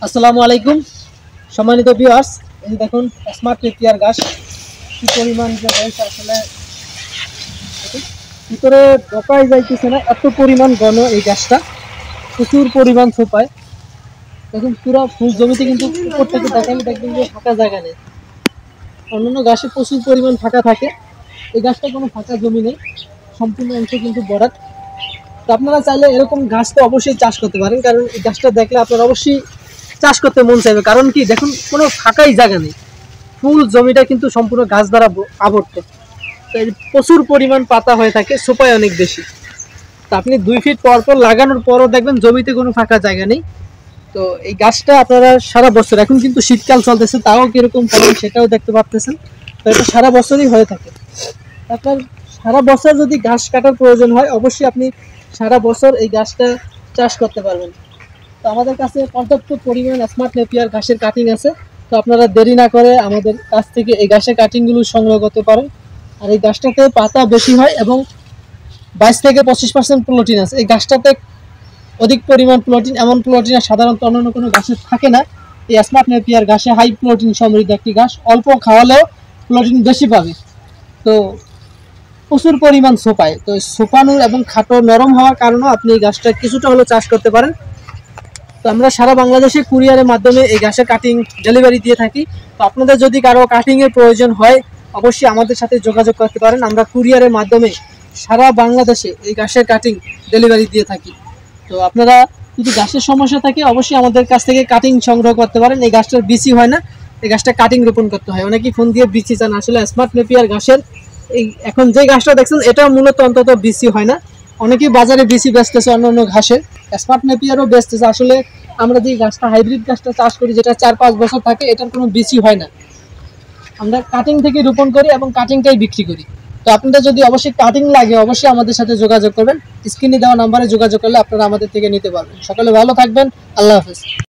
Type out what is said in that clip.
আসসালামু আলাইকুম সম্মানিত ভিউয়ার্স, এই দেখুন স্মার্ট নেপিয়ার গাছ কি পরিমাণ যে হয়েছে আসলে ভিতরে ঢোকাই যাইতেছে না, এত পরিমাণ ঘন এই গাছটা, প্রচুর পরিমাণ ছোপায়। দেখুন পুরো ফুল জমিতে কিন্তু উপর থেকে দেখালে দেখবেন যে ফাঁকা জায়গা নেই। অন্যান্য গাছে প্রচুর পরিমাণ ফাঁকা থাকে, এই গাছটা কোনো ফাঁকা জমি নেই, সম্পূর্ণ অংশ কিন্তু ভরাট। তো আপনারা চাইলে এরকম গাছ তো অবশ্যই চাষ করতে পারেন, কারণ এই গাছটা দেখলে আপনার অবশ্যই চাষ করতে মন চাইবে। কারণ কি, দেখুন কোনো ফাঁকাই জায়গা নেই, ফুল জমিটা কিন্তু সম্পূর্ণ গাছ দ্বারা আবর্ত। তো প্রচুর পরিমাণ পাতা হয়ে থাকে, সোপায় অনেক বেশি। তো আপনি 2 ফিট পর পর লাগানোর পরও দেখবেন জমিতে কোনো ফাঁকা জায়গা নেই। তো এই গাছটা আপনারা সারা বছর, এখন কিন্তু শীতকাল চলতেছে, তাও কিরকম ফলন সেটাও দেখতে পাচ্ছেন। তো এটা সারা বছরই হয়ে থাকে। আপনার সারা বছর যদি ঘাস কাটার প্রয়োজন হয়, অবশ্যই আপনি সারা বছর এই গাছটা চাষ করতে পারবেন। তো আমাদের কাছে পর্যাপ্ত পরিমাণ স্মার্ট নেপিয়ার ঘাসের কাটিং আছে। তো আপনারা দেরি না করে আমাদের কাছ থেকে এই ঘাসের কাটিংগুলো সংগ্রহ করতে পারেন। আর এই গাছটাতে পাতা বেশি হয় এবং 22 থেকে 25% প্রোটিন আছে। এই গাছটাতে অধিক পরিমাণ প্রোটিন, এমন প্রোটিন সাধারণত অন্যান্য কোনো গাছে থাকে না। এই স্মার্ট নেপিয়ার ঘাসে হাই প্রোটিন সমৃদ্ধ একটি ঘাস, অল্প খাওয়ালেও প্রোটিন বেশি পাবে। তো প্রচুর পরিমাণ সোপায়, তো সোপানো এবং খাটো নরম হওয়ার কারণেও আপনি এই গাছটা কিছুটা হলেও চাষ করতে পারেন। তো আমরা সারা বাংলাদেশে কুরিয়ারের মাধ্যমে এই ঘাসের কাটিং ডেলিভারি দিয়ে থাকি। তো আপনাদের যদি কারো কাটিংয়ের প্রয়োজন হয়, অবশ্যই আমাদের সাথে যোগাযোগ করতে পারেন। আমরা কুরিয়ারের মাধ্যমে সারা বাংলাদেশে এই ঘাসের কাটিং ডেলিভারি দিয়ে থাকি। তো আপনারা যদি গাছের সমস্যা থাকে, অবশ্যই আমাদের কাছ থেকে কাটিং সংগ্রহ করতে পারেন। এই গাছটার বিচি হয় না, এই গাছটা কাটিং রোপণ করতে হয়। অনেকেই ফোন দিয়ে বিচি চান, আসলে স্মার্ট নেপিয়ার ঘাসের এই এখন যে গাছটা দেখছেন, এটা মূলত অন্তত বিচি হয় না। অনেকেই বাজারে বিচি বেচতেছে, অন্য ঘাসের স্মার্ট নেপিয়ারও বেচতেছে। আসলে আমরা যে গাছটা হাইব্রিড গাছটা চাষ করি, যেটা 4-5 বছর থাকে, এটার কোনো বিচি হয় না। আমরা কাটিং থেকে রোপণ করি এবং কাটিংটাই বিক্রি করি। তো আপনাদের যদি অবশ্যই কাটিং লাগে, অবশ্যই আমাদের সাথে যোগাযোগ করবেন। স্ক্রিনে দেওয়া নাম্বারে যোগাযোগ করলে আপনারা আমাদের থেকে নিতে পারবেন। সকলে ভালো থাকবেন। আল্লাহ হাফেজ।